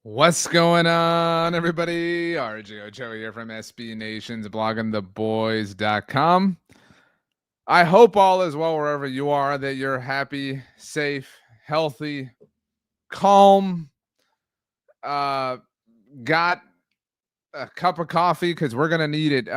What's going on, everybody? RJ Ochoa here from SB Nation's bloggingtheboys.com. I hope all is well wherever you are, that you're happy, safe, healthy, calm, got a cup of coffee because we're going to need it.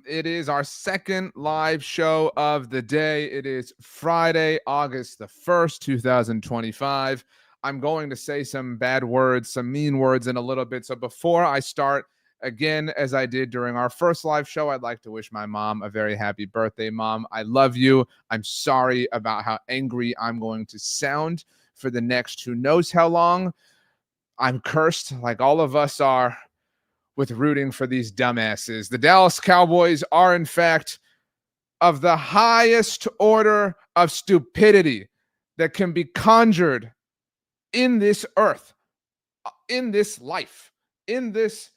It is our second live show of the day. It is Friday, August the 1st, 2025. I'm going to say some bad words, some mean words in a little bit. So before I start, again, as I did during our first live show, I'd like to wish my mom a very happy birthday, Mom. I love you. I'm sorry about how angry I'm going to sound for the next who knows how long. I'm cursed, like all of us are, with rooting for these dumbasses. The Dallas Cowboys are, in fact, of the highest order of stupidity that can be conjured in this earth, in this life, in this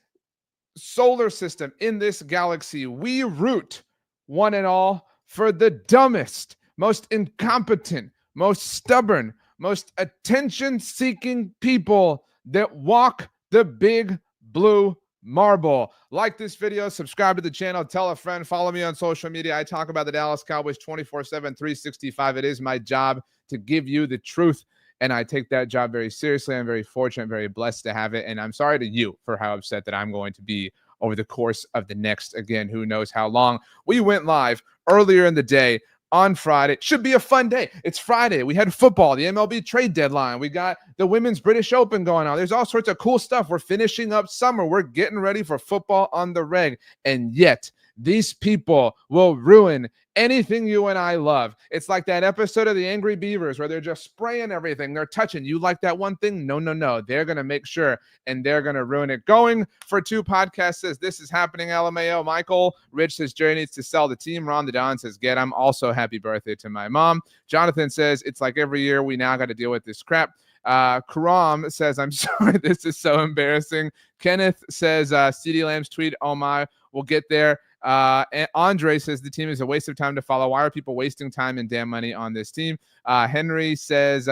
solar system, in this galaxy. We root, one and all, for the dumbest, most incompetent, most stubborn, most attention-seeking people that walk the big blue marble. Like this video, subscribe to the channel, tell a friend, follow me on social media. I talk about the Dallas Cowboys 24/7, 365. It is my job to give you the truth, and I take that job very seriously. I'm very fortunate, very blessed to have it, and I'm sorry to you for how upset that I'm going to be over the course of the next, again, who knows how long. We went live earlier in the day on Friday. It should be a fun day. It's Friday. We had football, the MLB trade deadline. We got the Women's British Open going on. There's all sorts of cool stuff. We're finishing up summer. We're getting ready for football on the reg. And yet, these people will ruin anything you and I love. It's like that episode of the Angry Beavers where they're just spraying everything. They're touching. You like that one thing? No, no, no. They're going to make sure, and they're going to ruin it. Going for two podcasts says, this is happening, LMAO. Michael Rich says, Jerry needs to sell the team. Ron the Don says, get him. Also, happy birthday to my mom. Jonathan says, it's like every year we now got to deal with this crap. Karam says, I'm sorry, this is so embarrassing. Kenneth says, CD Lamb's tweet, oh my, we'll get there. And Andre says the team is a waste of time to follow. Why are people wasting time and damn money on this team? Henry says,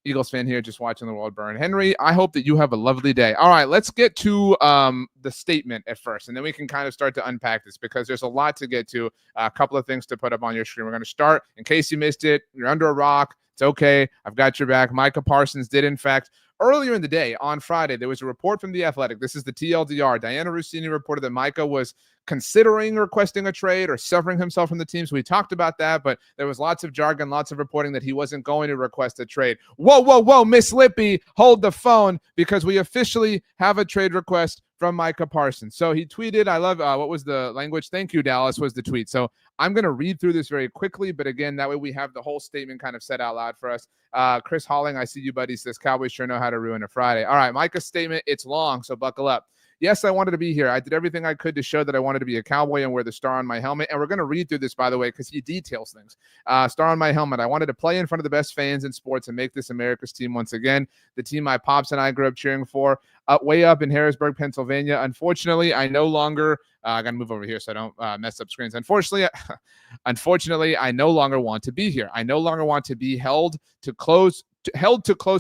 Eagles fan here, just watching the world burn. Henry, I hope that you have a lovely day. All right, let's get to the statement at first, and then we can kind of start to unpack this because there's a lot to get to. A couple of things to put up on your screen. We're going to start, in case you missed it, you're under a rock. It's okay. I've got your back. Micah Parsons did, in fact, earlier in the day on Friday, there was a report from The Athletic. This is the TLDR. Diana Rossini reported that Micah was considering requesting a trade or severing himself from the team. So we talked about that, but there was lots of jargon, lots of reporting that he wasn't going to request a trade. Whoa, whoa, whoa, Miss Lippy, hold the phone, because we officially have a trade request from Micah Parsons. So he tweeted, I love, what was the language? Thank you, Dallas, was the tweet. So I'm going to read through this very quickly, but again, that way we have the whole statement kind of said out loud for us. Chris Holling, I see you, buddy, says Cowboys sure know how to ruin a Friday. All right, Micah's statement, it's long, so buckle up. Yes, I wanted to be here. I did everything I could to show that I wanted to be a Cowboy and wear the star on my helmet. And we're going to read through this, by the way, because he details things. Star on my helmet. I wanted to play in front of the best fans in sports and make this America's team once again. The team my pops and I grew up cheering for. Way up in Harrisburg, Pennsylvania. Unfortunately, I no longer I got to move over here so I don't mess up screens. Unfortunately, I no longer want to be here. I no longer want to be held to close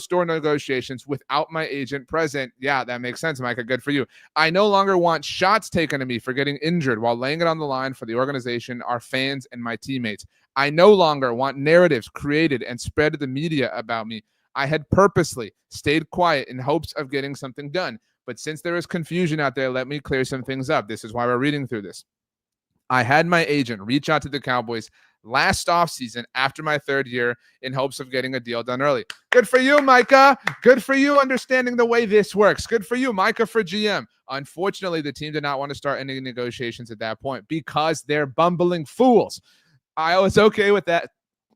door negotiations without my agent present. Yeah, that makes sense, Micah. Good for you. I no longer want shots taken at me for getting injured while laying it on the line for the organization, our fans, and my teammates. I no longer want narratives created and spread to the media about me. I had purposely stayed quiet in hopes of getting something done. But since there is confusion out there, let me clear some things up. This is why we're reading through this. I had my agent reach out to the Cowboys last offseason after my third year in hopes of getting a deal done early. Good for you, Micah. Good for you understanding the way this works. Good for you, Micah, for GM. Unfortunately, the team did not want to start any negotiations at that point because they're bumbling fools. I was okay with that.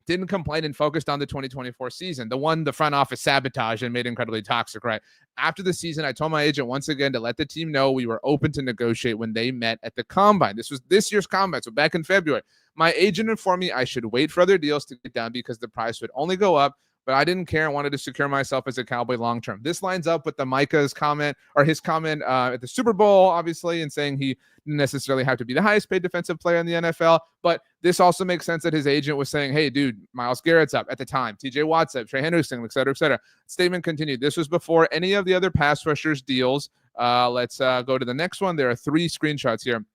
Didn't complain and focused on the 2024 season, the one the front office sabotaged and made incredibly toxic, right? After the season, I told my agent once again to let the team know we were open to negotiate when they met at the Combine. This was this year's Combine, so back in February. My agent informed me I should wait for other deals to get done because the price would only go up but I didn't care and wanted to secure myself as a Cowboy long term. This lines up with the Micah's comment, or his comment at the Super Bowl, obviously, and saying he didn't necessarily have to be the highest paid defensive player in the NFL. But this also makes sense that his agent was saying, hey, dude, Myles Garrett's up at the time, TJ Watt's up, Trey Henderson, et cetera, et cetera. Statement continued. This was before any of the other pass rushers' deals. Let's go to the next one. There are 3 screenshots here.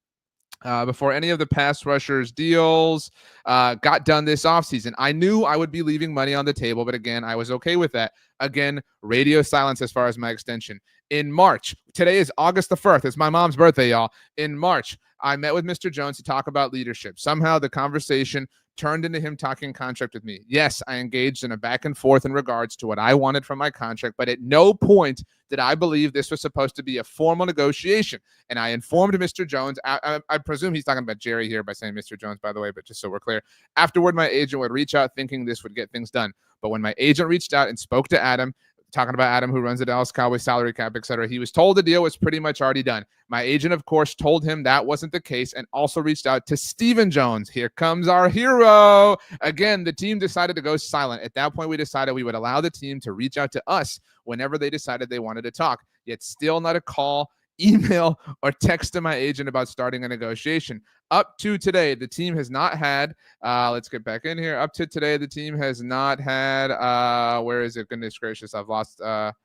Before any of the pass rushers deals got done this offseason. I knew I would be leaving money on the table, but again, I was okay with that. Again, radio silence as far as my extension. In March, today is August the 1st. It's my mom's birthday, y'all. In March, I met with Mr. Jones to talk about leadership. Somehow the conversation turned into him talking contract with me. Yes, I engaged in a back and forth in regards to what I wanted from my contract, but at no point did I believe this was supposed to be a formal negotiation. And I informed Mr. Jones. I presume he's talking about Jerry here by saying Mr. Jones, by the way, but just so we're clear. Afterward, my agent would reach out thinking this would get things done. But when my agent reached out and spoke to Adam, talking about Adam, who runs the Dallas Cowboys salary cap, et cetera, he was told the deal was pretty much already done. My agent, of course, told him that wasn't the case and also reached out to Stephen Jones. Here comes our hero. Again, the team decided to go silent. At that point, we decided we would allow the team to reach out to us whenever they decided they wanted to talk, yet still not a call, email, or text to my agent about starting a negotiation. Up to today, the team has not had, let's get back in here. Up to today, the team has not had, where is it? Goodness gracious, I've lost, up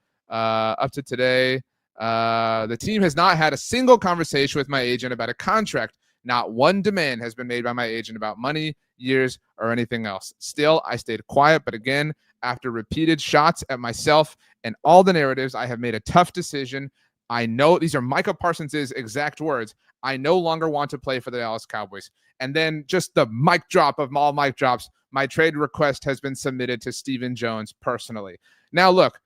to today, the team has not had a single conversation with my agent about a contract. Not one demand has been made by my agent about money, years, or anything else. Still, I stayed quiet, but again, after repeated shots at myself and all the narratives, I have made a tough decision. I know these are Micah Parsons' exact words. I no longer want to play for the Dallas Cowboys. And then just the mic drop of all mic drops. My trade request has been submitted to Stephen Jones personally. Now, look,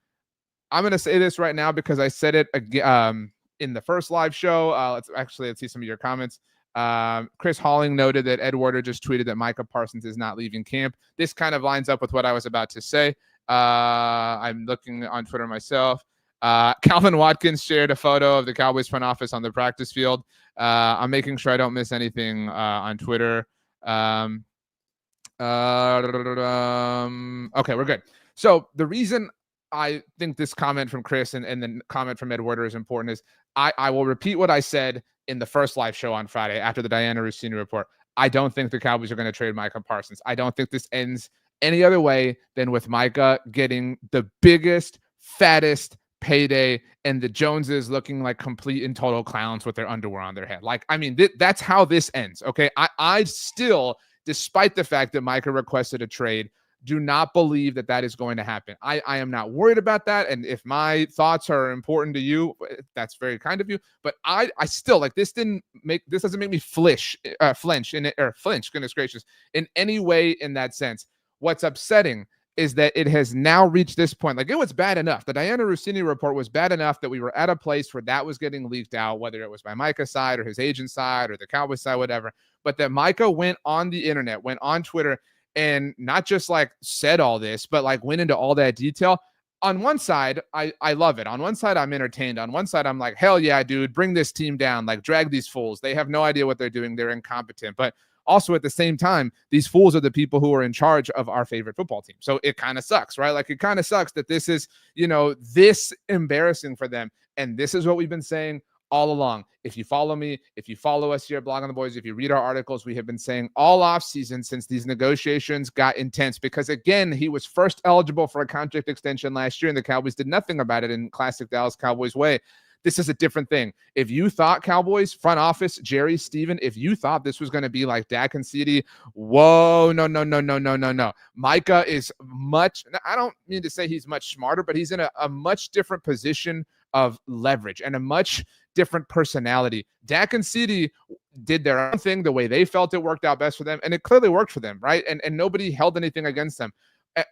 I'm going to say this right now because I said it in the first live show. Let's see some of your comments. Chris Halling noted that Ed Werder just tweeted that Micah Parsons is not leaving camp. This kind of lines up with what I was about to say. I'm looking on Twitter myself. Calvin Watkins shared a photo of the Cowboys front office on the practice field. I'm making sure I don't miss anything on Twitter. Okay, we're good. So the reason I think this comment from Chris and the comment from Ed Werder is important is I will repeat what I said in the first live show on Friday after the Diana Rossini report. I don't think the Cowboys are going to trade Micah Parsons. I don't think this ends any other way than with Micah getting the biggest, fattest payday and the Joneses looking like complete and total clowns with their underwear on their head. Like, I mean, that's how this ends. Okay. I still, despite the fact that Micah requested a trade, do not believe that that is going to happen. I am not worried about that. And if my thoughts are important to you, that's very kind of you. But I still like this doesn't make me flinch, goodness gracious, in any way in that sense. What's upsetting is that it has now reached this point. Like, it was bad enough. The Diana Rossini report was bad enough that we were at a place where that was getting leaked out, whether it was by Micah's side or his agent's side or the Cowboys side, whatever. But that Micah went on the internet, went on Twitter, and not just like said all this, but like went into all that detail. On one side, I love it. On one side, I'm entertained. On one side, I'm like, hell yeah, dude, bring this team down. Like, drag these fools. They have no idea what they're doing. They're incompetent. But also at the same time, these fools are the people who are in charge of our favorite football team. So it kind of sucks, right? Like, it kind of sucks that this is, this embarrassing for them. And this is what we've been saying all along. If you follow me, if you follow us here at Blog on the Boys, if you read our articles, we have been saying all offseason since these negotiations got intense, because again, he was first eligible for a contract extension last year and the Cowboys did nothing about it in classic Dallas Cowboys way. This is a different thing. If you thought Cowboys front office, Jerry, Steven, if you thought this was going to be like Dak and CD, whoa, no. Micah is much, I don't mean to say he's much smarter, but he's in a much different position of leverage and a much different personality. Dak and CD did their own thing the way they felt it worked out best for them, and it clearly worked for them, right? And nobody held anything against them.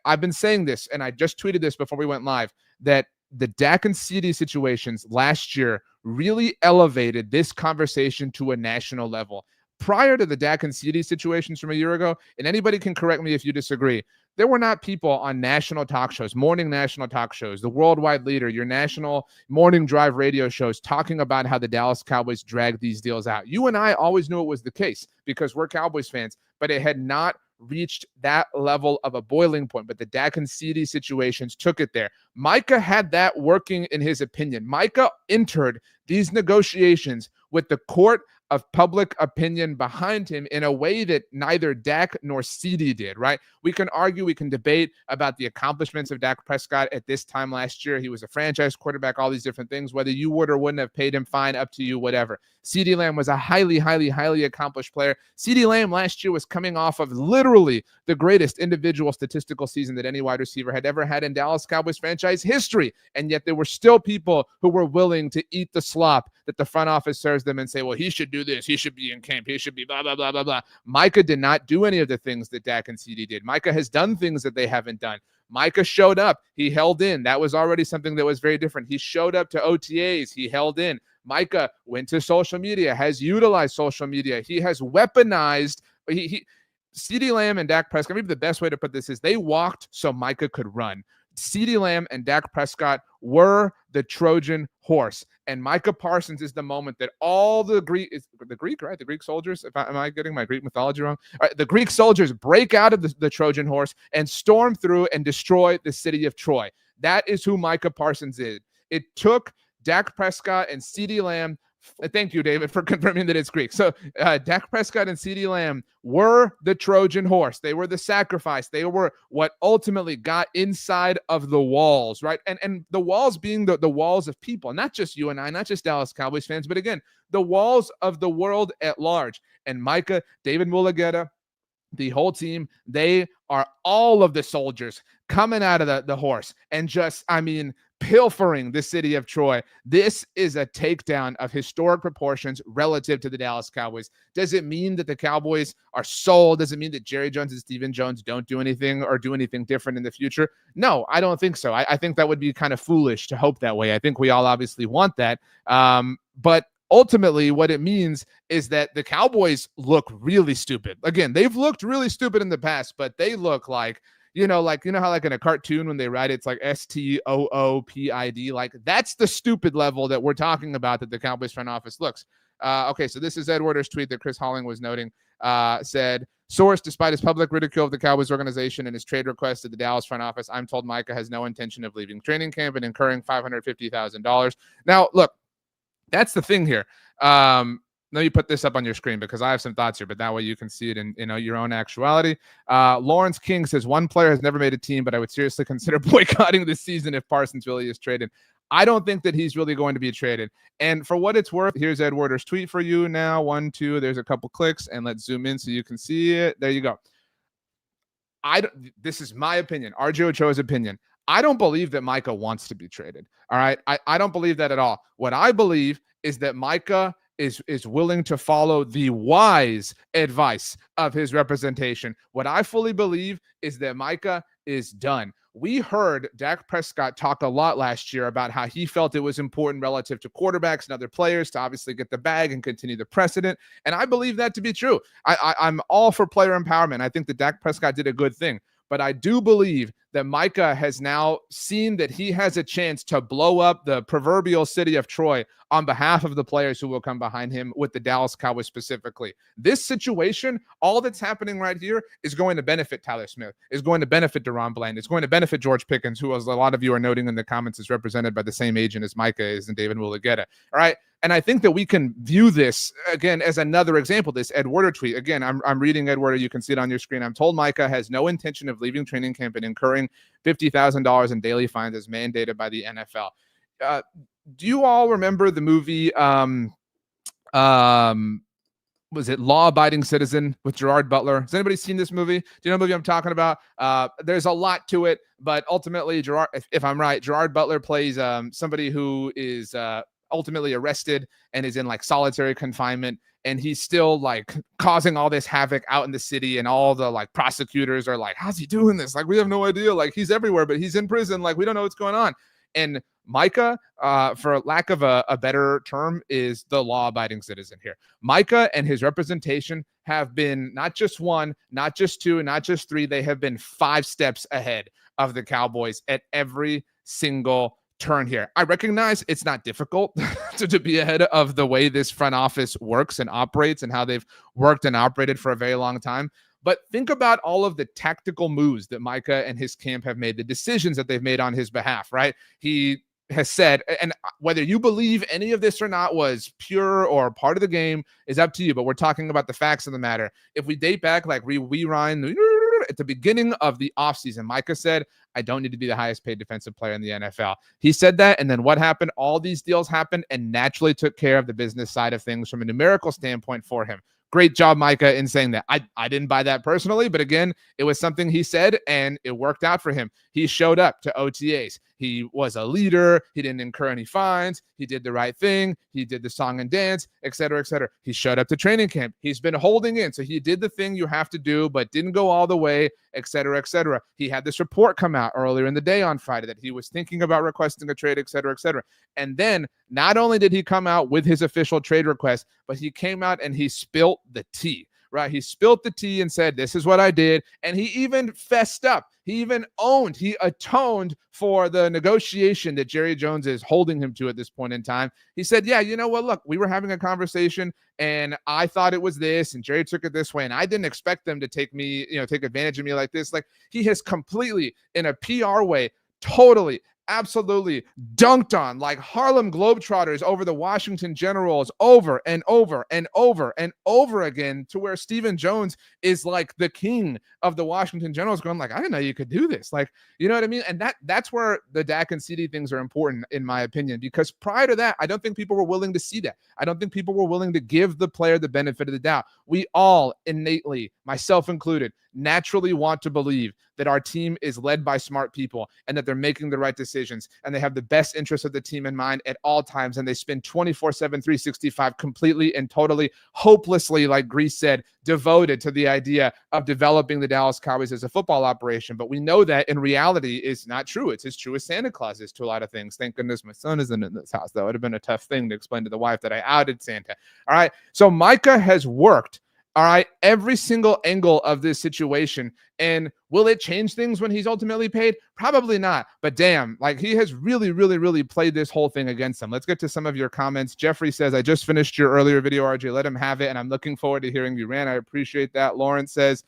I've been saying this, and I just tweeted this before we went live, that the Dak and CD situations last year really elevated this conversation to a national level. Prior to the Dak and CD situations from a year ago, and anybody can correct me if you disagree, there were not people on national talk shows, morning national talk shows, the worldwide leader, your national morning drive radio shows talking about how the Dallas Cowboys dragged these deals out. You and I always knew it was the case because we're Cowboys fans, but it had not reached that level of a boiling point, but the Dak and CD situations took it there. Micah had that working in his opinion. Micah entered these negotiations with the court of public opinion behind him in a way that neither Dak nor CD did, right? We can argue, we can debate about the accomplishments of Dak Prescott at this time last year. He was a franchise quarterback, all these different things, whether you would or wouldn't have paid him, fine, up to you, whatever. CeeDee Lamb was a highly accomplished player. CeeDee Lamb last year was coming off of literally the greatest individual statistical season that any wide receiver had ever had in Dallas Cowboys franchise history. And yet there were still people who were willing to eat the slop that the front office serves them and say, well, he should do this. He should be in camp. He should be blah, blah, blah, blah, blah. Micah did not do any of the things that Dak and CD did. Micah has done things that they haven't done. Micah showed up. He held in. That was already something that was very different. He showed up to OTAs. He held in. Micah went to social media, has utilized social media. He has weaponized. CeeDee Lamb and Dak Prescott, maybe the best way to put this is they walked so Micah could run. CeeDee Lamb and Dak Prescott were the Trojan horse. And Micah Parsons is the moment that all the Greek soldiers, am I getting my Greek mythology wrong? All right, the Greek soldiers break out of the Trojan horse and storm through and destroy the city of Troy. That is who Micah Parsons is. It took Dak Prescott and CeeDee Lamb. Thank you, David, for confirming that it's Greek. So Dak Prescott and CeeDee Lamb were the Trojan horse. They were the sacrifice. They were what ultimately got inside of the walls, right? And the walls being the walls of people, not just you and I, not just Dallas Cowboys fans, but again, the walls of the world at large. And Micah, David Mulligeta, the whole team, they are all of the soldiers coming out of the horse and just, pilfering the city of Troy. This is a takedown of historic proportions relative to the Dallas Cowboys. Does it mean that the Cowboys are sold? Does it mean that Jerry Jones and Stephen Jones don't do anything or do anything different in the future? No, I don't think so. I think that would be kind of foolish to hope that way. I think we all obviously want that. But ultimately, what it means is that the Cowboys look really stupid. Again, they've looked really stupid in the past, but they look like, how like in a cartoon when they write it's like STOOPID, like that's the stupid level that we're talking about that the Cowboys front office looks. Okay, so this is Ed Werder's tweet that Chris Halling was noting. Said, source, despite his public ridicule of the Cowboys organization and his trade request to the Dallas front office, I'm told Micah has no intention of leaving training camp and incurring $550,000. Now, look, that's the thing here. Let me put this up on your screen because I have some thoughts here, but that way you can see it in your own actuality. Lawrence King says, one player has never made a team, but I would seriously consider boycotting this season if Parsons really is traded. I don't think that he's really going to be traded. And for what it's worth, here's Ed Werder's tweet for you now. 1, 2, there's a couple clicks, and let's zoom in so you can see it. There you go. This is my opinion, RJ Ochoa's opinion. I don't believe that Micah wants to be traded. All right. I don't believe that at all. What I believe is that Micah is willing to follow the wise advice of his representation. What I fully believe is that Micah is done. We heard Dak Prescott talk a lot last year about how he felt it was important relative to quarterbacks and other players to obviously get the bag and continue the precedent. And I believe that to be true. I'm all for player empowerment. I think that Dak Prescott did a good thing. But I do believe that Micah has now seen that he has a chance to blow up the proverbial city of Troy on behalf of the players who will come behind him with the Dallas Cowboys specifically. This situation, all that's happening right here is going to benefit Tyler Smith, is going to benefit DeRon Bland, it's going to benefit George Pickens, who, as a lot of you are noting in the comments, is represented by the same agent as Micah is and David Mulligeta. All right. And I think that we can view this, again, as another example, this Ed Werder tweet. Again, I'm reading Ed Werder. You can see it on your screen. I'm told Micah has no intention of leaving training camp and incurring $50,000 in daily fines as mandated by the NFL. Do you all remember the movie, was it Law Abiding Citizen with Gerard Butler? Has anybody seen this movie? Do you know the movie I'm talking about? There's a lot to it, but ultimately, if I'm right, Gerard Butler plays somebody who is ultimately arrested and is in like solitary confinement, and he's still like causing all this havoc out in the city, and all the like prosecutors are like, how's he doing this? Like, we have no idea. Like, he's everywhere, but he's in prison. Like, we don't know what's going on. And Micah, for lack of a better term, is the law-abiding citizen here. Micah and his representation have been not just one, not just two, not just three. They have been 5 steps ahead of the Cowboys at every single turn here. I recognize it's not difficult to be ahead of the way this front office works and operates and how they've worked and operated for a very long time. But think about all of the tactical moves that Micah and his camp have made, the decisions that they've made on his behalf, right? He has said, and whether you believe any of this or not was pure or part of the game is up to you, but we're talking about the facts of the matter. If we date back, like rewind at the beginning of the offseason, Micah said, I don't need to be the highest paid defensive player in the NFL. He said that, and then what happened? All these deals happened and naturally took care of the business side of things from a numerical standpoint for him. Great job, Micah, in saying that. I didn't buy that personally, but again, it was something he said, and it worked out for him. He showed up to OTAs. He was a leader. He didn't incur any fines. He did the right thing. He did the song and dance, et cetera, et cetera. He showed up to training camp. He's been holding in. So he did the thing you have to do, but didn't go all the way, et cetera, et cetera. He had this report come out earlier in the day on Friday that he was thinking about requesting a trade, et cetera, et cetera. And then not only did he come out with his official trade request, but he came out and he spilt the tea. Right. He spilt the tea and said, this is what I did. And he even fessed up. He even he atoned for the negotiation that Jerry Jones is holding him to at this point in time. He said, yeah, you know what? Look, we were having a conversation and I thought it was this and Jerry took it this way. And I didn't expect them to take advantage of me like this. Like he has completely in a PR way, totally, absolutely dunked on like Harlem Globetrotters over the Washington Generals over and over and over and over again, to where Stephen Jones is like the king of the Washington Generals, going like, I didn't know you could do this. Like, you know what I mean? And that's where the Dak and CD things are important, in my opinion, because prior to that, I don't think people were willing to see that. I don't think people were willing to give the player the benefit of the doubt. We all innately, myself included, naturally want to believe that our team is led by smart people and that they're making the right decisions and they have the best interest of the team in mind at all times. And they spend 24/7, 365 completely and totally, hopelessly, like Grease said, devoted to the idea of developing the Dallas Cowboys as a football operation. But we know that in reality is not true. It's as true as Santa Claus is to a lot of things. Thank goodness my son isn't in this house. That would have been a tough thing to explain to the wife that I outed Santa. All right. So Micah has worked, all right, every single angle of this situation. And will it change things when he's ultimately paid? Probably not. But damn, like he has really, really, really played this whole thing against them. Let's get to some of your comments. Jeffrey says, I just finished your earlier video, RJ. Let him have it. And I'm looking forward to hearing you rant. I appreciate that. Lawrence says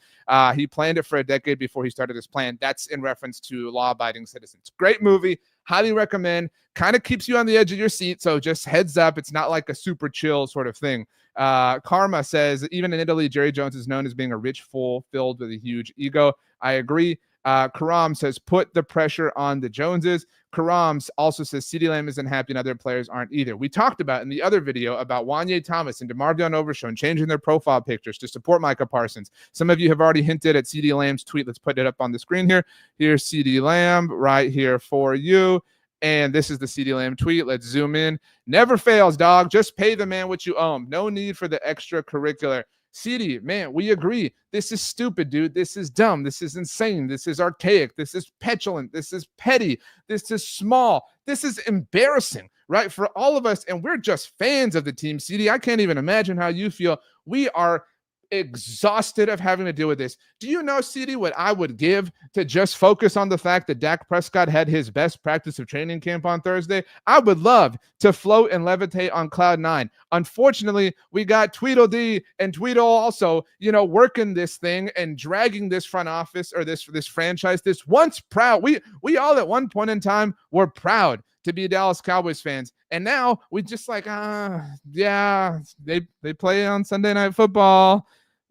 he planned it for a decade before he started his plan. That's in reference to Law-Abiding Citizens. Great movie. Highly recommend. Kind of keeps you on the edge of your seat. So just heads up. It's not like a super chill sort of thing. Karma says, even in Italy, Jerry Jones is known as being a rich fool filled with a huge ego. I agree. Karam says, put the pressure on the Joneses. Karam also says CeeDee Lamb isn't happy and other players aren't either. We talked about in the other video about Wanye Thomas and DeMarvion Overshown changing their profile pictures to support Micah Parsons. Some of you have already hinted at CeeDee Lamb's tweet. Let's put it up on the screen here. Here's CeeDee Lamb right here for you. And this is the CeeDee Lamb tweet. Let's zoom in. Never fails, dog. Just pay the man what you owe him. No need for the extracurricular. CD, man, we agree. This is stupid, dude. This is dumb. This is insane. This is archaic. This is petulant. This is petty. This is small. This is embarrassing, right? For all of us. And we're just fans of the team, CD. I can't even imagine how you feel. We are exhausted of having to deal with this. Do you know, CD, what I would give to just focus on the fact that Dak Prescott had his best practice of training camp on Thursday? I would love to float and levitate on cloud nine. Unfortunately, we got Tweedledee and Tweedle also, working this thing and dragging this front office or this franchise, this once proud. We all at one point in time were proud to be Dallas Cowboys fans. And now we just like, yeah, they play on Sunday Night Football.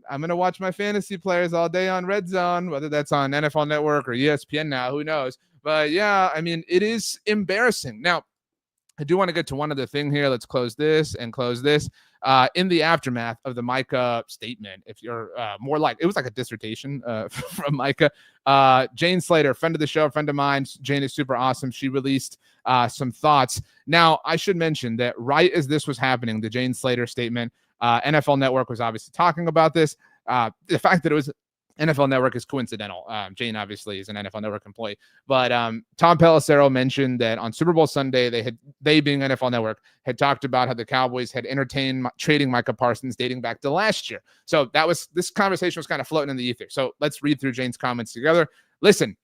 I'm going to watch my fantasy players all day on Red Zone, whether that's on NFL Network or ESPN now, who knows? But yeah, I mean, it is embarrassing. Now, I do want to get to one other thing here. Let's close this and close this. In the aftermath of the Micah statement, if you're more like, it was like a dissertation from Micah. Jane Slater, friend of the show, friend of mine. Jane is super awesome. She released some thoughts. Now, I should mention that right as this was happening, the Jane Slater statement, NFL Network was obviously talking about this. The fact that it was NFL Network is coincidental. Jane obviously is an NFL Network employee, but Tom Pelissero mentioned that on Super Bowl Sunday, they being NFL Network had talked about how the Cowboys had entertained trading Micah Parsons dating back to last year. So this conversation was kind of floating in the ether. So let's read through Jane's comments together. Listen,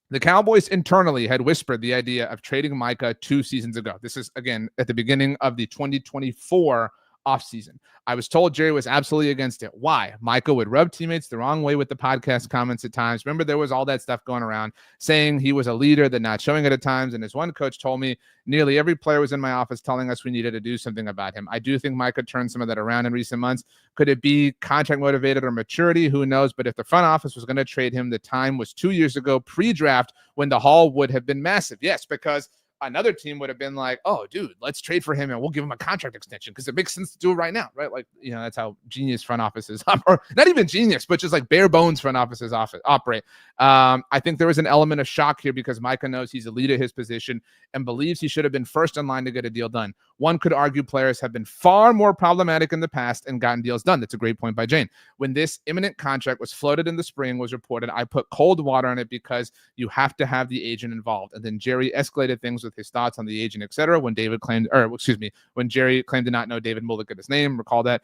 the Cowboys internally had whispered the idea of trading Micah 2 seasons ago. This is, again, at the beginning of the 2024 offseason. I was told Jerry was absolutely against it. Why? Micah would rub teammates the wrong way with the podcast comments at times. Remember, there was all that stuff going around saying he was a leader, that not showing it at times. And as one coach told me, nearly every player was in my office telling us we needed to do something about him. I do think Micah turned some of that around in recent months. Could it be contract motivated or maturity? Who knows? But if the front office was going to trade him, the time was 2 years ago, pre-draft, when the haul would have been massive. Yes, because another team would have been like, oh, dude, let's trade for him and we'll give him a contract extension because it makes sense to do it right now, right? Like, that's how genius front offices or not even genius, but just like bare bones front offices operate. I think there was an element of shock here because Micah knows he's a leader at his position and believes he should have been first in line to get a deal done. One could argue players have been far more problematic in the past and gotten deals done. That's a great point by Jane. When this imminent contract was floated in the spring, was reported, I put cold water on it because you have to have the agent involved. And then Jerry escalated things with his thoughts on the agent, etc. When when Jerry claimed to not know David Mulligan's name, recall that.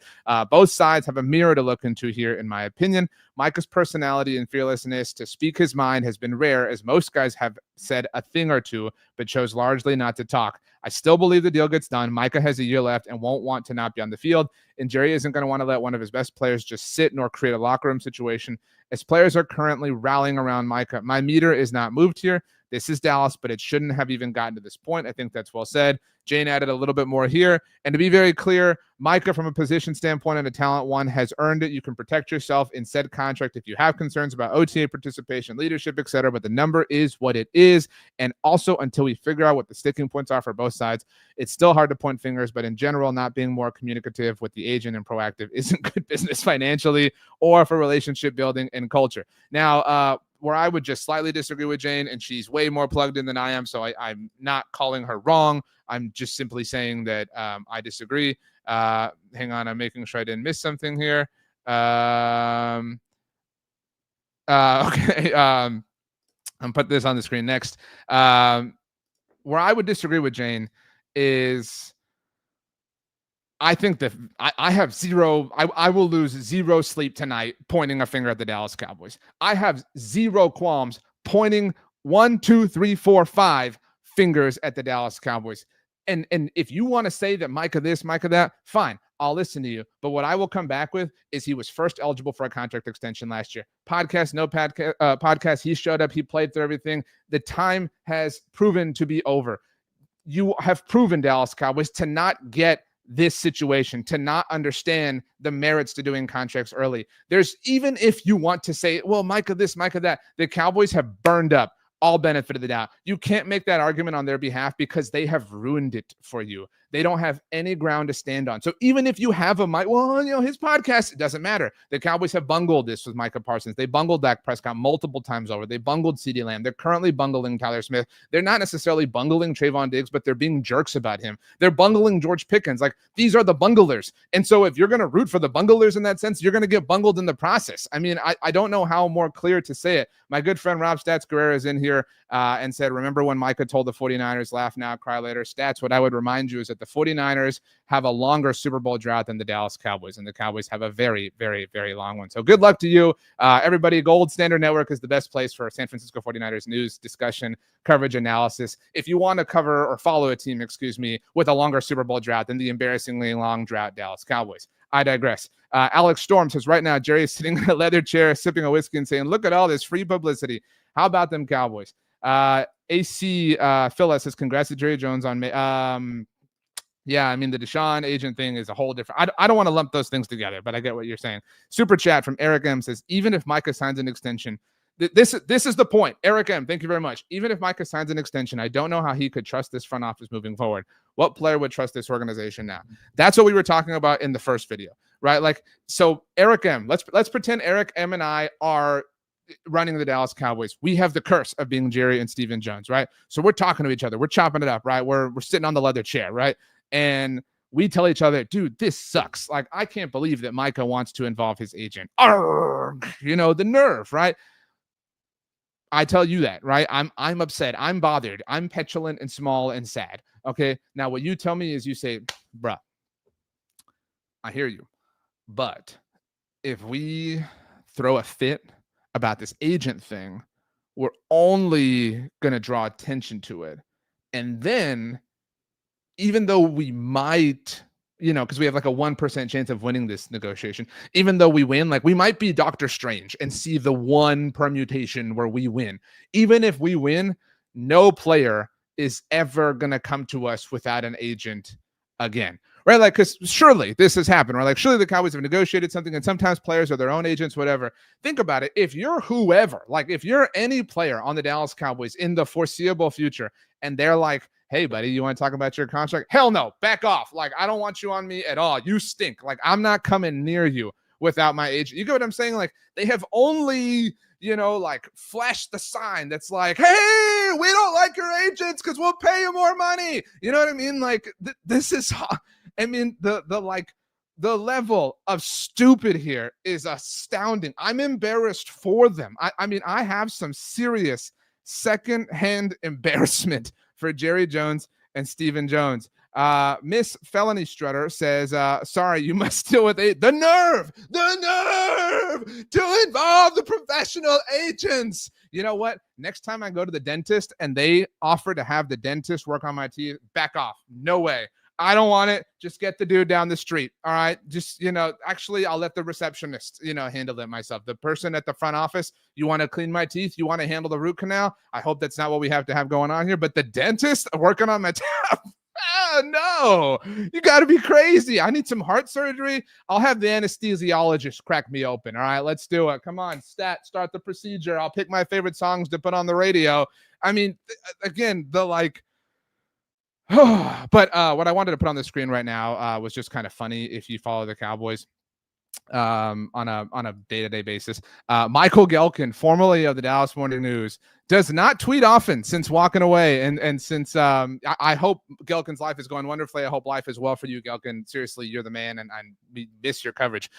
Both sides have a mirror to look into here, in my opinion. Micah's personality and fearlessness to speak his mind has been rare, as most guys have said a thing or two, but chose largely not to talk. I still believe the deal gets done. Micah has a year left and won't want to not be on the field, and Jerry isn't going to want to let one of his best players just sit nor create a locker room situation. As players are currently rallying around Micah, my meter is not moved here. This is Dallas, but it shouldn't have even gotten to this point. I think that's well said. Jane added a little bit more here. And to be very clear, Micah, from a position standpoint and a talent one, has earned it. You can protect yourself in said contract if you have concerns about OTA participation, leadership, etc. But the number is what it is. And also, until we figure out what the sticking points are for both sides, it's still hard to point fingers. But in general, not being more communicative with the agent and proactive isn't good business financially or for relationship building and culture. Now, where I would just slightly disagree with Jane, and she's way more plugged in than I am, so I'm not calling her wrong. I'm just simply saying that I disagree. Hang on, I'm making sure I didn't miss something here. Okay. I'm put this on the screen next. Where I would disagree with Jane is I think that I have zero, I will lose zero sleep tonight pointing a finger at the Dallas Cowboys. I have zero qualms pointing 1, 2, 3, 4, 5 fingers at the Dallas Cowboys. And if you want to say that Micah this, Micah that, fine, I'll listen to you. But what I will come back with is he was first eligible for a contract extension last year. Podcast, no podcast. He showed up. He played through everything. The time has proven to be over. You have proven, Dallas Cowboys, to not get this situation, to not understand the merits to doing contracts early. There's, even if you want to say, well, Micah this, Micah that, the Cowboys have burned up all benefit of the doubt. You can't make that argument on their behalf because they have ruined it for you. They don't have any ground to stand on. So even if you have a Mike, well, his podcast, it doesn't matter. The Cowboys have bungled this with Micah Parsons. They bungled Dak Prescott multiple times over. They bungled CeeDee Lamb. They're currently bungling Tyler Smith. They're not necessarily bungling Trayvon Diggs, but they're being jerks about him. They're bungling George Pickens. Like, these are the bunglers. And so if you're going to root for the bunglers in that sense, you're going to get bungled in the process. I mean, I don't know how more clear to say it. My good friend Rob Stats Guerrero is in here and said, remember when Micah told the 49ers, laugh now, cry later? Stats, what I would remind you is that the 49ers have a longer Super Bowl drought than the Dallas Cowboys, and the Cowboys have a very, very, very long one. So good luck to you. Everybody, Gold Standard Network is the best place for San Francisco 49ers news, discussion, coverage, analysis. If you want to cover or follow a team, with a longer Super Bowl drought than the embarrassingly long drought Dallas Cowboys. I digress. Alex Storm says, right now, Jerry is sitting in a leather chair, sipping a whiskey and saying, look at all this free publicity. How about them Cowboys? AC Phyllis says, congrats to Jerry Jones on me. Yeah, I mean, the Deshaun agent thing is a whole different. I don't want to lump those things together, but I get what you're saying. Super chat from Eric M says, even if Micah signs an extension, this is the point. Eric M, thank you very much. Even if Micah signs an extension, I don't know how he could trust this front office moving forward. What player would trust this organization now? That's what we were talking about in the first video, right? Like, so Eric M, let's pretend Eric M and I are running the Dallas Cowboys. We have the curse of being Jerry and Stephen Jones, right? So we're talking to each other. We're chopping it up, right? We're sitting on the leather chair, right? And we tell each other, dude, this sucks. Like, I can't believe that Micah wants to involve his agent. Arrgh! The nerve, right? I tell you that, right? I'm upset. I'm bothered. I'm petulant and small and sad. Okay. Now, what you tell me is you say, bruh, I hear you. But if we throw a fit about this agent thing, we're only going to draw attention to it. And then, even though we might because we have like a 1% chance of winning this negotiation. Even though we win, like we might be Doctor Strange and see the one permutation where we win. Even if we win, no player is ever going to come to us without an agent again. Right? Like, because surely this has happened, right? Like, surely the Cowboys have negotiated something, and sometimes players are their own agents, whatever. Think about it. If you're whoever, like, if you're any player on the Dallas Cowboys in the foreseeable future, and they're like, hey, buddy, you want to talk about your contract? Hell no, back off. Like, I don't want you on me at all. You stink. Like, I'm not coming near you without my agent. You get what I'm saying? Like, they have only, like flashed the sign that's like, hey, we don't like your agents because we'll pay you more money. You know what I mean? Like, this is, I mean, the level of stupid here is astounding. I'm embarrassed for them. I mean, I have some serious secondhand embarrassment for Jerry Jones and Stephen Jones. Miss Felony Strutter says, sorry, you must deal with the nerve to involve the professional agents. You know what? Next time I go to the dentist and they offer to have the dentist work on my teeth, back off. No way. I don't want it. Just get the dude down the street. All right. Just, actually, I'll let the receptionist, handle it myself. The person at the front office, you want to clean my teeth? You want to handle the root canal? I hope that's not what we have to have going on here. But the dentist working on my teeth? No, you got to be crazy. I need some heart surgery. I'll have the anesthesiologist crack me open. All right, let's do it. Come on, start the procedure. I'll pick my favorite songs to put on the radio. I mean, again, but what I wanted to put on the screen right now was just kind of funny if you follow the Cowboys on a day-to-day basis. Michael Gelkin, formerly of the Dallas Morning News, does not tweet often since walking away, and since I hope Gelkin's life is going wonderfully. I hope life is well for you, Gelkin. Seriously, you're the man, and we miss your coverage.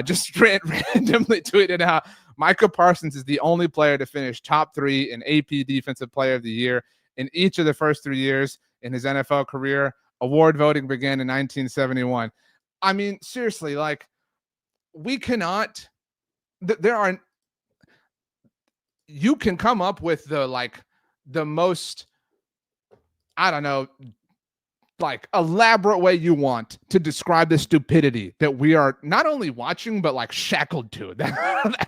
Just randomly tweeted out, Micah Parsons is the only player to finish top 3 in AP Defensive Player of the Year in each of the first 3 years in his NFL career. Award voting began in 1971. I mean, seriously, like, we cannot, you can come up with the most, I don't know, like elaborate way you want to describe the stupidity that we are not only watching, but like shackled to.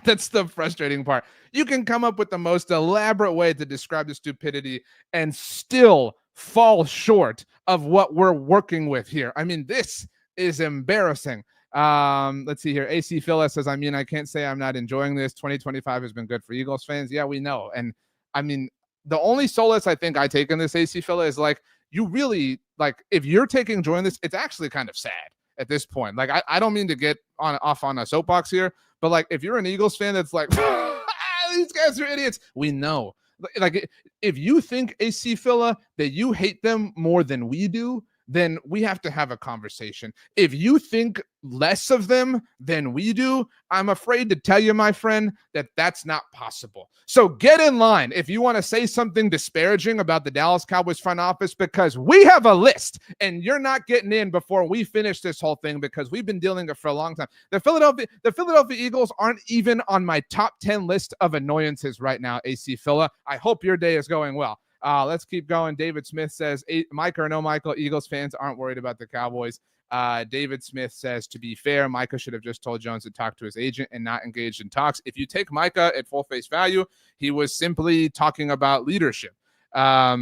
That's the frustrating part. You can come up with the most elaborate way to describe the stupidity and still fall short of what we're working with here. I mean, this is embarrassing. Let's see here. AC Phyllis says, I mean, I can't say I'm not enjoying this. 2025 has been good for Eagles fans. Yeah, we know. And I mean, the only solace I think I take in this, AC Phyllis, is like, you really, like, if you're taking joy in this, it's actually kind of sad at this point. Like, I don't mean to get off on a soapbox here, but like, if you're an Eagles fan that's like, these guys are idiots, we know. Like, if you think, AC Phila, that you hate them more than we do, then we have to have a conversation. If you think less of them than we do, I'm afraid to tell you, my friend, that that's not possible. So get in line if you want to say something disparaging about the Dallas Cowboys front office, because we have a list and you're not getting in before we finish this whole thing, because we've been dealing with it for a long time. The Philadelphia Eagles aren't even on my top 10 list of annoyances right now, AC Phila. I hope your day is going well. Let's keep going. David Smith says, Micah or no Michael, Eagles fans aren't worried about the Cowboys. David Smith says, to be fair, Micah should have just told Jones to talk to his agent and not engaged in talks. If you take Micah at full face value, he was simply talking about leadership. I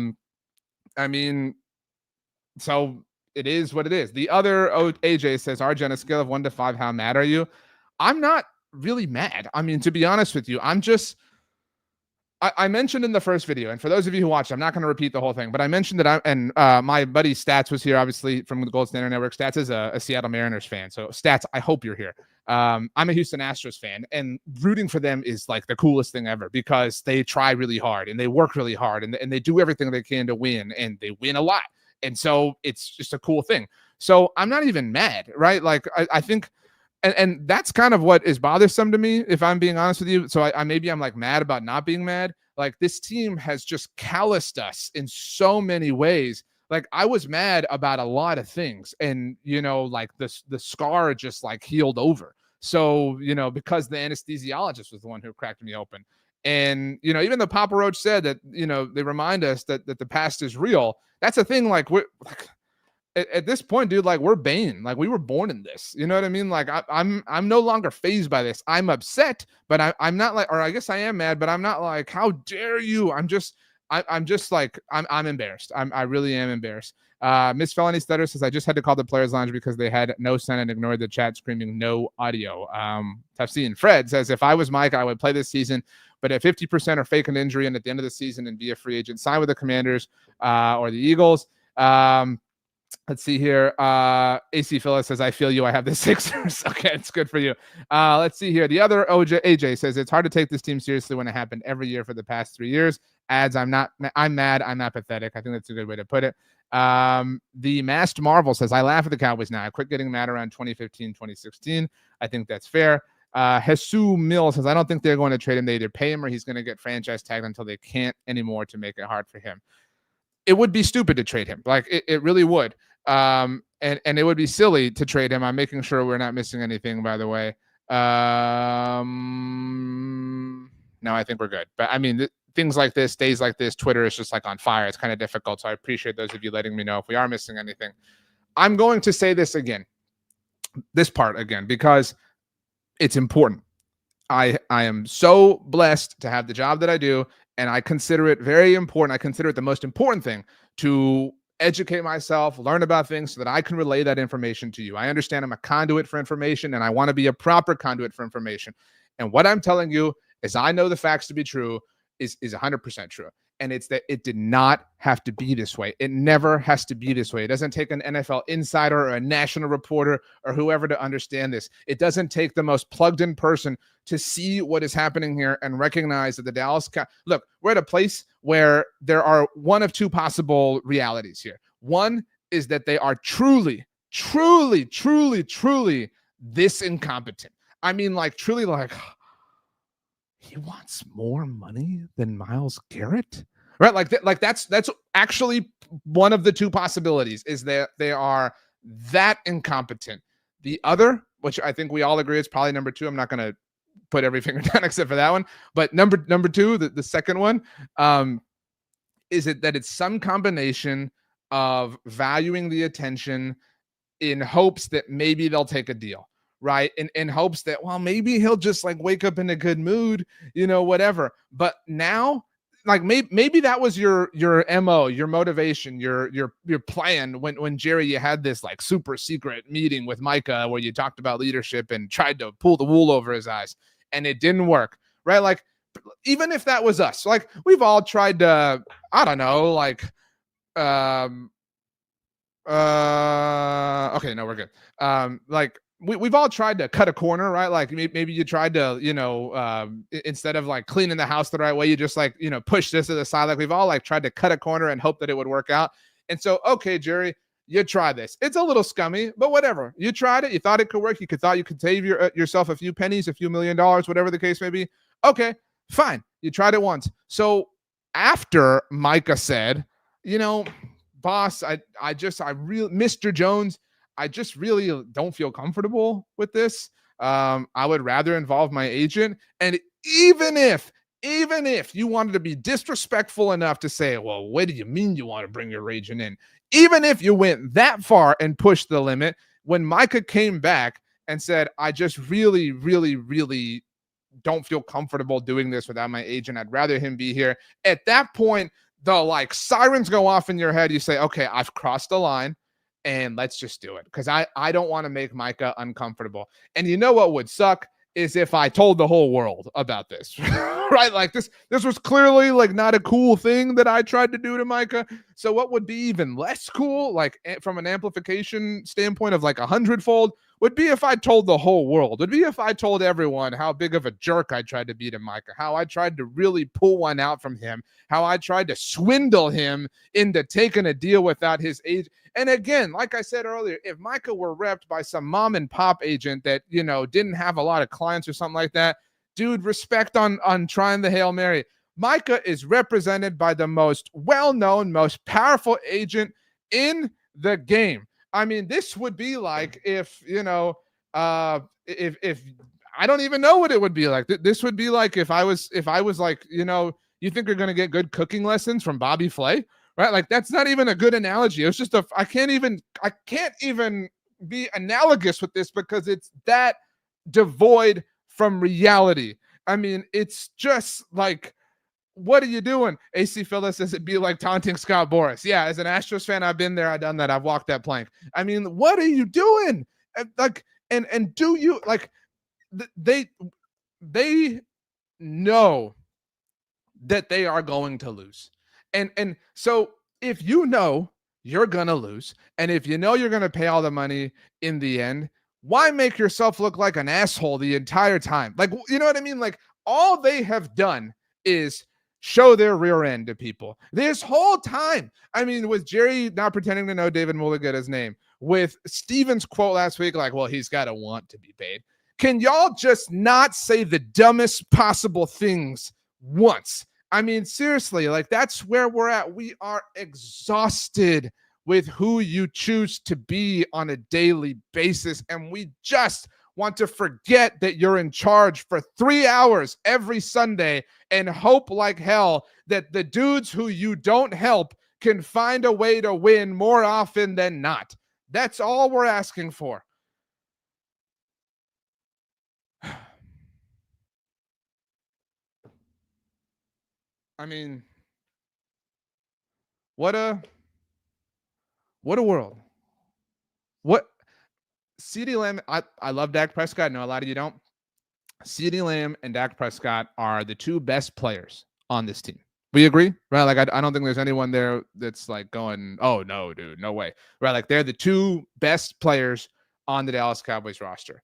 mean, so it is what it is. The other AJ says, RJ, on a scale of 1 to 5, how mad are you? I'm not really mad. I mean, to be honest with you, I'm just, I mentioned in the first video, and for those of you who watched, I'm not going to repeat the whole thing, but I mentioned that my buddy Stats was here, obviously, from the Gold Standard Network. Stats is a Seattle Mariners fan. So Stats, I hope you're here. I'm a Houston Astros fan, and rooting for them is like the coolest thing ever, because they try really hard and they work really hard, and they do everything they can to win, and they win a lot. And so it's just a cool thing. So I'm not even mad, right? Like, I think, and that's kind of what is bothersome to me, if I'm being honest with you. So I'm like mad about not being mad. Like, this team has just calloused us in so many ways. Like, I was mad about a lot of things, and, like the scar just like healed over. So, because the anesthesiologist was the one who cracked me open. And, even though Papa Roach said that, they remind us that the past is real. That's a thing. Like, at this point, dude, like we're Bane, like we were born in this. You know what I mean? Like I'm no longer fazed by this. I'm upset, but I'm not like, or I guess I am mad, but I'm not like, how dare you? I'm just like, I'm embarrassed. I really am embarrassed. Miss Felony Stutter says, I just had to call the players lounge because they had no sound and ignored the chat screaming no audio. I've seen Fred says, if I was Mike, I would play this season, but at 50% or fake an injury and at the end of the season and be a free agent, sign with the Commanders or the Eagles. Let's see here. AC Phyllis says, I feel you. I have the Sixers. Okay, it's good for you. Let's see here. The other AJ says, it's hard to take this team seriously when it happened every year for the past 3 years. Adds, I'm mad. I'm not pathetic. I think that's a good way to put it. The Masked Marvel says, I laugh at the Cowboys now. I quit getting mad around 2015, 2016. I think that's fair. Jesus Mill says, I don't think they're going to trade him. They either pay him or he's going to get franchise tagged until they can't anymore to make it hard for him. It would be stupid to trade him. Like it really would. And it would be silly to trade him. I'm making sure we're not missing anything, by the way. No, I think we're good. But I mean, things like this, days like this, Twitter is just like on fire. It's kind of difficult. So I appreciate those of you letting me know if we are missing anything. I'm going to say this part again, because it's important. I am so blessed to have the job that I do, and I consider it very important. I consider it the most important thing to educate myself, learn about things so that I can relay that information to you. I understand I'm a conduit for information, and I want to be a proper conduit for information. And what I'm telling you is I know the facts to be true is 100% true. And it's that it did not have to be this way. It never has to be this way. It doesn't take an NFL insider or a national reporter or whoever to understand this. It doesn't take the most plugged in person to see what is happening here and recognize that the Dallas look, we're at a place where there are one of two possible realities here. One is that they are truly this incompetent. I mean, like truly like, he wants more money than Myles Garrett, right? Like that's actually one of the two possibilities, is that they are that incompetent. The other, which I think we all agree is probably number two. I'm not going to put every finger down except for that one, but number two, the second one, is it that it's some combination of valuing the attention in hopes that maybe they'll take a deal. Right. In hopes that, well, maybe he'll just like wake up in a good mood, you know, whatever. But now, like maybe that was your MO, your motivation, your plan when Jerry, you had this like super secret meeting with Micah where you talked about leadership and tried to pull the wool over his eyes, and it didn't work. Right. Like, even if that was us, like we've all tried to, I don't know, like, okay, no, we're good. Like, we've all tried to cut a corner, right? Like maybe you tried to, you know, instead of like cleaning the house the right way, you just like, you know, push this to the side. Like we've all like tried to cut a corner and hope that it would work out. And so, okay, Jerry, you try this. It's a little scummy, but whatever. You tried it. You thought it could work. Thought you could save yourself a few pennies, a few $1 million, whatever the case may be. Okay, fine. You tried it once. So after Micah said, you know, boss, Mr. Jones, I just really don't feel comfortable with this. I would rather involve my agent. And even if you wanted to be disrespectful enough to say, well, what do you mean you want to bring your agent in? Even if you went that far and pushed the limit, when Micah came back and said, I just really don't feel comfortable doing this without my agent. I'd rather him be here. At that point, the like sirens go off in your head. You say, okay, I've crossed the line. And let's just do it, because I don't want to make Micah uncomfortable. And you know what would suck is if I told the whole world about this, right? Like this was clearly like not a cool thing that I tried to do to Micah. So what would be even less cool, like from an amplification standpoint of like 100-fold, would be if I told the whole world. Would be if I told everyone how big of a jerk I tried to be to Micah, how I tried to really pull one out from him, how I tried to swindle him into taking a deal without his age. And again, like I said earlier, if Micah were repped by some mom and pop agent that, you know, didn't have a lot of clients or something like that, dude, respect on trying the Hail Mary. Micah is represented by the most well-known, most powerful agent in the game. I mean, this would be like if, you know, if I don't even know what it would be like. This would be like if I was like, you know, you think you're going to get good cooking lessons from Bobby Flay, right? Like that's not even a good analogy. It's just I can't even be analogous with this because it's that devoid from reality. I mean, it's just like, what are you doing? AC Phillips says it'd be like taunting Scott Boras. Yeah, as an Astros fan, I've been there, I've done that, I've walked that plank. I mean, what are you doing? Like, and do you like they know that they are going to lose. And so if you know you're going to lose, and if you know you're going to pay all the money in the end, why make yourself look like an asshole the entire time? Like, you know what I mean? Like, all they have done is show their rear end to people this whole time. I mean, with Jerry not pretending to know David Mulligata's name, with Steven's quote last week, like, well, he's got to want to be paid. Can y'all just not say the dumbest possible things once? I mean, seriously, like that's where we're at. We are exhausted with who you choose to be on a daily basis. And we just want to forget that you're in charge for 3 hours every Sunday and hope like hell that the dudes who you don't help can find a way to win more often than not. That's all we're asking for. I mean, what a world. What CeeDee Lamb, I love Dak Prescott. I know a lot of you don't. CeeDee Lamb and Dak Prescott are the two best players on this team. We agree, right? Like, I don't think there's anyone there that's like going, oh, no, dude, no way, right? Like, they're the two best players on the Dallas Cowboys roster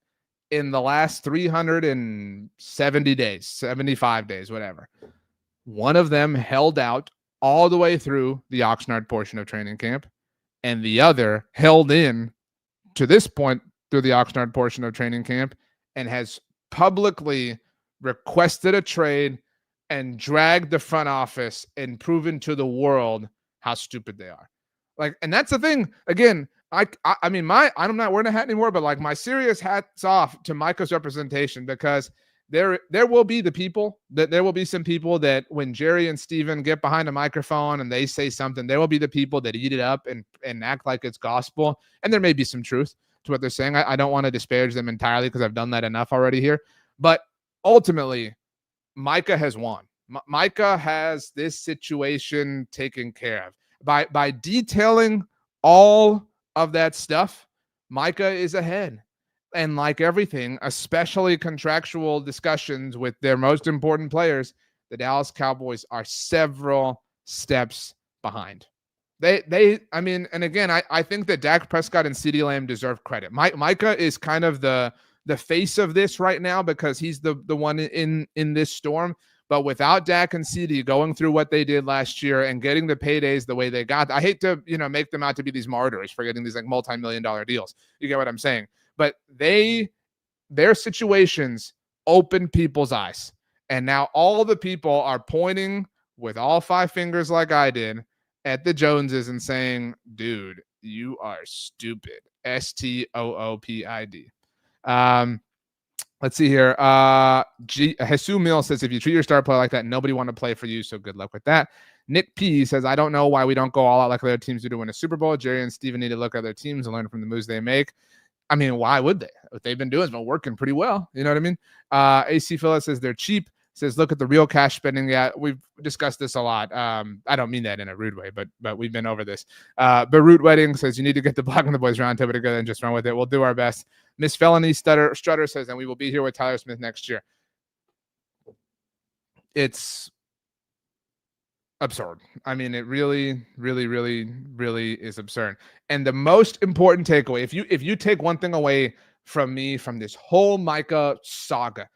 in the last 370 days, 75 days, whatever. One of them held out all the way through the Oxnard portion of training camp, and the other held in to this point through the Oxnard portion of training camp and has publicly requested a trade and dragged the front office and proven to the world how stupid they are. Like, and that's the thing. Again, I mean, I'm not wearing a hat anymore, but like my serious hats off to Micah's representation, because there will be some people that when Jerry and Steven get behind a microphone and they say something, there will be the people that eat it up and act like it's gospel. And there may be some truth to what they're saying. I don't want to disparage them entirely because I've done that enough already here. But ultimately, Micah has won. Micah has this situation taken care of. By detailing all of that stuff, Micah is ahead. And like everything, especially contractual discussions with their most important players, the Dallas Cowboys are several steps behind. I mean, and again, I think that Dak Prescott and CeeDee Lamb deserve credit. Micah is kind of the face of this right now because he's the one in this storm. But without Dak and CeeDee going through what they did last year and getting the paydays the way they got, I hate to make them out to be these martyrs for getting these like multi-million-dollar deals. You get what I'm saying? But their situations open people's eyes. And now all the people are pointing with all 5 fingers like I did at the Joneses and saying, dude, you are stupid. STOOPID. Let's see here. Jesus Mill says, if you treat your star player like that, nobody want to play for you. So good luck with that. Nick P says, I don't know why we don't go all out like other teams do to win a Super Bowl. Jerry and Steven need to look at their teams and learn from the moves they make. I mean, why would they? What they've been doing has been working pretty well. You know what I mean? AC Phillips says they're cheap. Says, look at the real cash spending. Yeah, we've discussed this a lot. I don't mean that in a rude way, but we've been over this. Beirut Wedding says you need to get the Block and the Boys roundtable together and just run with it. We'll do our best. Miss Felony Strutter says, and we will be here with Tyler Smith next year. It's absurd. I mean, it really, really, really, really is absurd. And the most important takeaway, if you take one thing away from me from this whole Micah saga,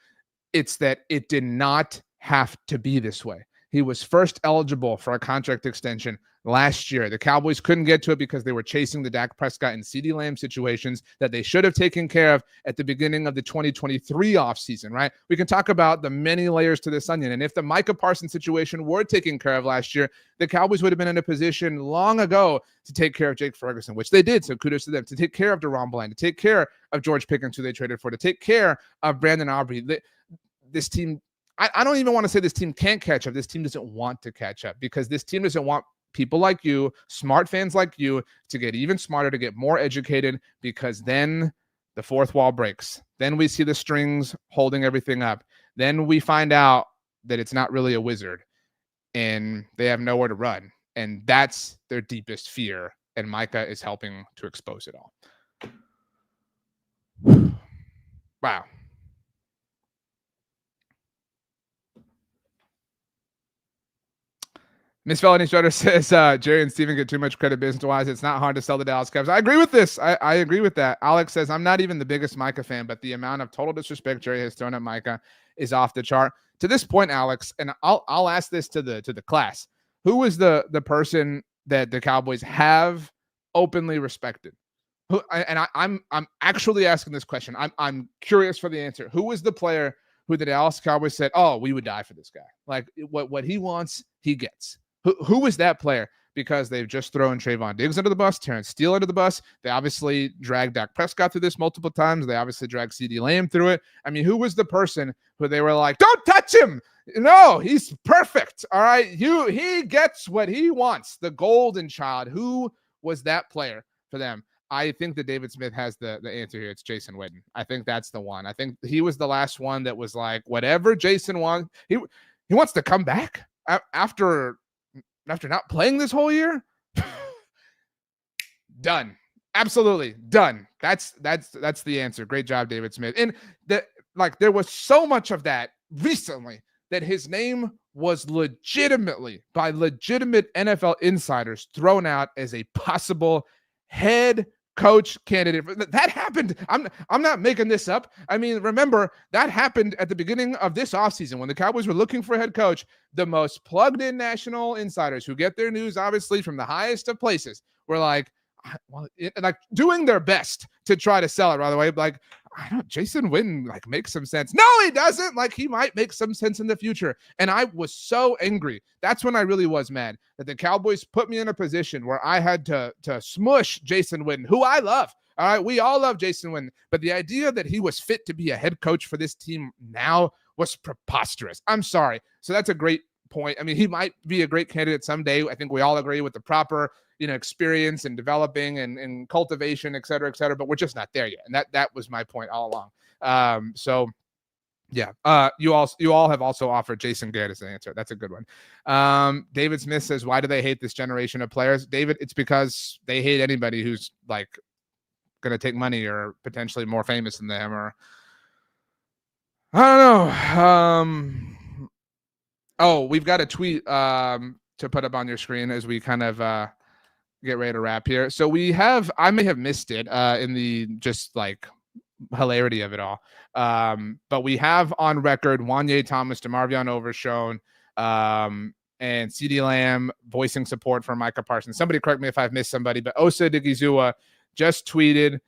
it's that it did not have to be this way. He was first eligible for a contract extension last year. The Cowboys couldn't get to it because they were chasing the Dak Prescott and CeeDee Lamb situations that they should have taken care of at the beginning of the 2023 offseason, right? We can talk about the many layers to this onion. And if the Micah Parsons situation were taken care of last year, the Cowboys would have been in a position long ago to take care of Jake Ferguson, which they did. So kudos to them. To take care of DeRon Bland, to take care of George Pickens, who they traded for, to take care of Brandon Aubrey. This team, I don't even want to say this team can't catch up. This team doesn't want to catch up because this team doesn't want people like you, smart fans like you, to get even smarter, to get more educated, because then the fourth wall breaks. Then we see the strings holding everything up. Then we find out that it's not really a wizard and they have nowhere to run. And that's their deepest fear. And Micah is helping to expose it all. Wow. Miss Felony Strutter says Jerry and Steven get too much credit business-wise. It's not hard to sell the Dallas Cowboys. I agree with this. I agree with that. Alex says, I'm not even the biggest Micah fan, but the amount of total disrespect Jerry has thrown at Micah is off the chart. To this point, Alex, and I'll ask this to the class. Who was the person that the Cowboys have openly respected? I'm actually asking this question. I'm curious for the answer. Who was the player who the Dallas Cowboys said, "Oh, we would die for this guy. Like what he wants, he gets." Who was that player? Because they've just thrown Trayvon Diggs under the bus, Terrence Steele under the bus. They obviously dragged Dak Prescott through this multiple times. They obviously dragged CeeDee Lamb through it. I mean, who was the person who they were like, "Don't touch him. No, he's perfect. All right, he gets what he wants." The golden child. Who was that player for them? I think that David Smith has the answer here. It's Jason Witten. I think that's the one. I think he was the last one that was like, whatever Jason wants, he wants to come back after not playing this whole year. Done. Absolutely done. That's the answer. Great job, David Smith. And there was so much of that recently that his name was legitimately, by legitimate NFL insiders, thrown out as a possible head coach candidate. That happened. I'm not making this up. I mean, remember, that happened at the beginning of this offseason when the Cowboys were looking for a head coach. The most plugged in national insiders who get their news, obviously, from the highest of places were like, doing their best to try to sell it, by the way. Like, I don't, Jason Witten, like, makes some sense. No, he doesn't. Like, he might make some sense in the future. And I was so angry. That's when I really was mad that the Cowboys put me in a position where I had to smush Jason Witten, who I love. All right, we all love Jason Witten. But the idea that he was fit to be a head coach for this team now was preposterous. I'm sorry. So that's a great point. I mean, he might be a great candidate someday. I think we all agree with the proper experience and developing and cultivation, et cetera, but we're just not there yet. And that was my point all along. So yeah, you all have also offered Jason Garrett as an answer. That's a good one. David Smith says, why do they hate this generation of players? David, it's because they hate anybody who's like going to take money or potentially more famous than them, or I don't know. Oh, we've got a tweet to put up on your screen as we kind of get ready to wrap here. So I may have missed it in the just like hilarity of it all. But we have on record Wanye Thomas, DeMarvion Overshown, and CeeDee Lamb voicing support for Micah Parsons. Somebody correct me if I've missed somebody, but Osa Digizua just tweeted,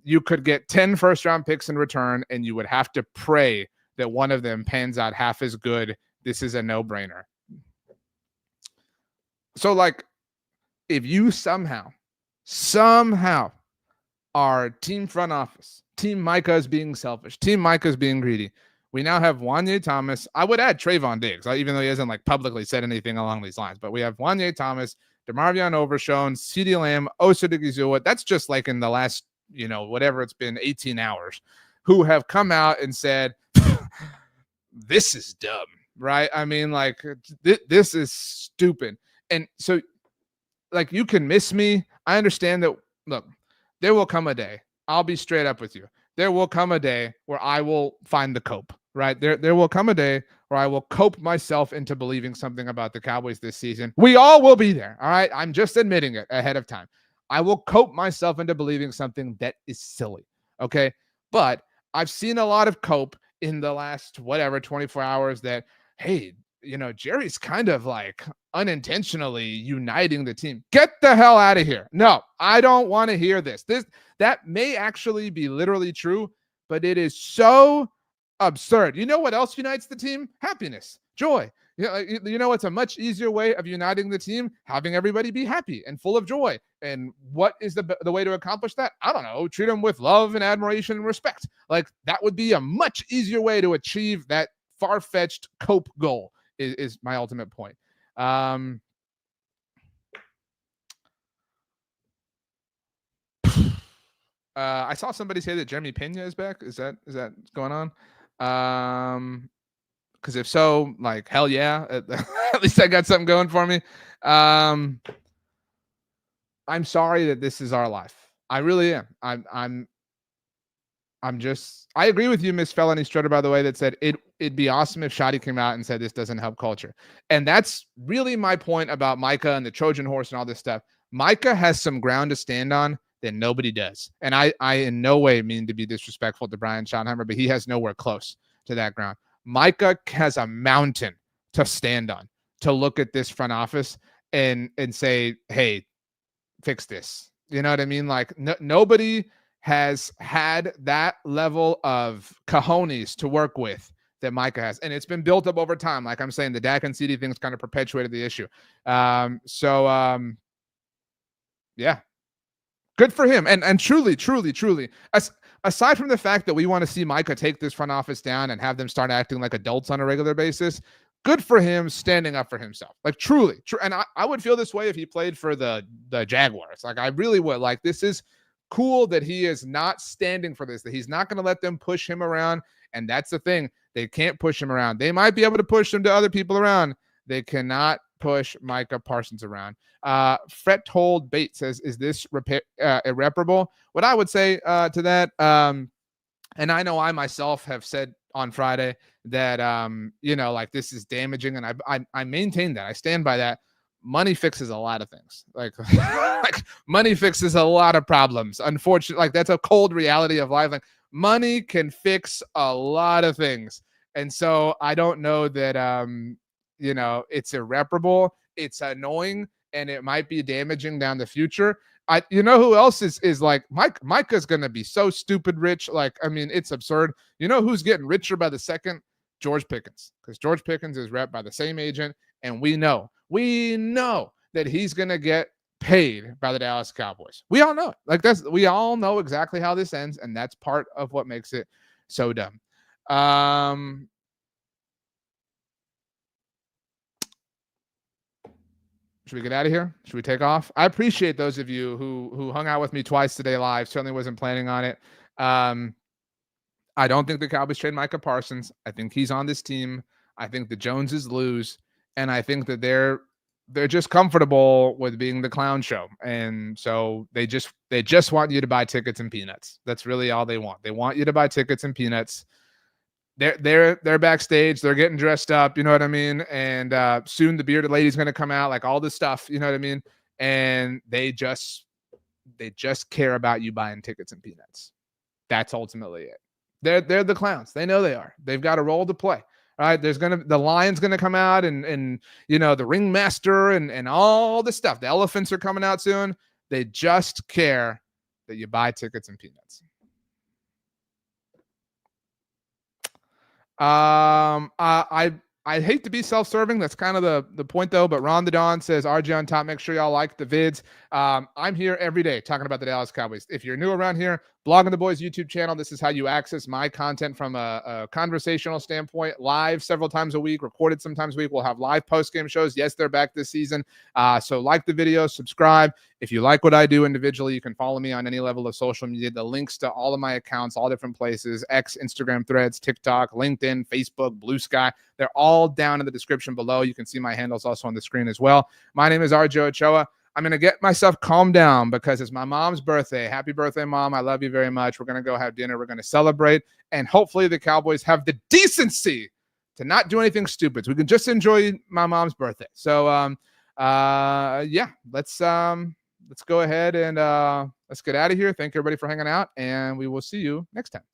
you could get 10 first-round picks in return, and you would have to pray that one of them pans out half as good. This is a no-brainer. So, like, if you somehow are team front office, team Micah is being selfish, team Micah is being greedy, we now have Wanye Thomas. I would add Trayvon Diggs, even though he hasn't like publicly said anything along these lines. But we have Wanye Thomas, DeMarvion Overshown, CeeDee Lamb, Osa Digizua. That's just like in the last, whatever it's been, 18 hours, who have come out and said, this is dumb, right? I mean, like, this is stupid. And so, like, you can miss me. I understand that. Look, there will come a day. I'll be straight up with you. There will come a day where I will find the cope, right? There will come a day where I will cope myself into believing something about the Cowboys this season. We all will be there, all right? I'm just admitting it ahead of time. I will cope myself into believing something that is silly, okay? But I've seen a lot of cope in the last, 24 hours that, hey, Jerry's kind of like unintentionally uniting the team. Get the hell out of here. No, I don't want to hear this. That may actually be literally true, but it is so absurd. You know what else unites the team? Happiness, joy. It's a much easier way of uniting the team, having everybody be happy and full of joy. And what is the way to accomplish that? I don't know. Treat them with love and admiration and respect. Like, that would be a much easier way to achieve that far-fetched cope goal. Is my ultimate point. I saw somebody say that Jeremy Pena is back. Is that going on? Because if so, like hell yeah, at least I got something going for me. I'm sorry that this is our life. I really am. I agree with you, Miss Felony Strutter, by the way, that said it'd be awesome if Shotty came out and said this doesn't help culture. And that's really my point about Micah and the Trojan horse and all this stuff. Micah has some ground to stand on that nobody does. And I in no way mean to be disrespectful to Brian Schottenheimer, but he has nowhere close to that ground. Micah has a mountain to stand on, to look at this front office and say, hey, fix this. You know what I mean? Like nobody has had that level of cojones to work with that Micah has. And it's been built up over time. Like I'm saying, the Dak and CD thing's kind of perpetuated the issue. Yeah, good for him. And truly, aside from the fact that we want to see Micah take this front office down and have them start acting like adults on a regular basis, good for him standing up for himself. Like truly. And I would feel this way if he played for the Jaguars. Like I really would. Like this is cool that he is not standing for this, that he's not going to let them push him around. And that's the thing. They can't push him around. They might be able to push him to other people around. They cannot push Micah Parsons around. Fret Told Bait says, is this irreparable? What I would say to that, and I know I myself have said on Friday that, like this is damaging. And I maintain that. I stand by that. Money fixes a lot of things. Like money fixes a lot of problems. Unfortunately, like that's a cold reality of life. Like money can fix a lot of things. And so I don't know that, it's irreparable. It's annoying and it might be damaging down the future. Who else is like Micah's going to be so stupid rich. Like, I mean, it's absurd. You know who's getting richer by the second? George Pickens, because George Pickens is rep by the same agent. And we know that he's going to get paid by the Dallas Cowboys. We all know it. Like we all know exactly how this ends. And that's part of what makes it so dumb. Should we get out of here? Should we take off? I appreciate those of you who hung out with me twice today live. Certainly wasn't planning on it. I don't think the Cowboys trade Micah Parsons. I think he's on this team. I think the Joneses lose. And I think that they're just comfortable with being the clown show. And so they just want you to buy tickets and peanuts. That's really all they want. They want you to buy tickets and peanuts. They're backstage. They're getting dressed up. You know what I mean? And soon the bearded lady's going to come out, like all this stuff. You know what I mean? And they just care about you buying tickets and peanuts. That's ultimately it. They're the clowns. They know they are. They've got a role to play. All right. The lion's going to come out and the ringmaster and all this stuff. The elephants are coming out soon. They just care that you buy tickets and peanuts. I hate to be self-serving. That's kind of the point though. But Ron the Don says, RJ on top, make sure y'all like the vids. I'm here every day talking about the Dallas Cowboys. If you're new around here, Blogging the Boys YouTube channel. This is how you access my content from a conversational standpoint, live several times a week, recorded sometimes a week. We'll have live post-game shows. Yes, they're back this season. So like the video, subscribe. If you like what I do individually, you can follow me on any level of social media. The links to all of my accounts, all different places, X, Instagram, Threads, TikTok, LinkedIn, Facebook, Blue Sky. They're all down in the description below. You can see my handles also on the screen as well. My name is RJ Ochoa. I'm going to get myself calmed down because it's my mom's birthday. Happy birthday, Mom. I love you very much. We're going to go have dinner. We're going to celebrate. And hopefully the Cowboys have the decency to not do anything stupid. So we can just enjoy my mom's birthday. So, yeah, let's go ahead and let's get out of here. Thank you, everybody, for hanging out. And we will see you next time.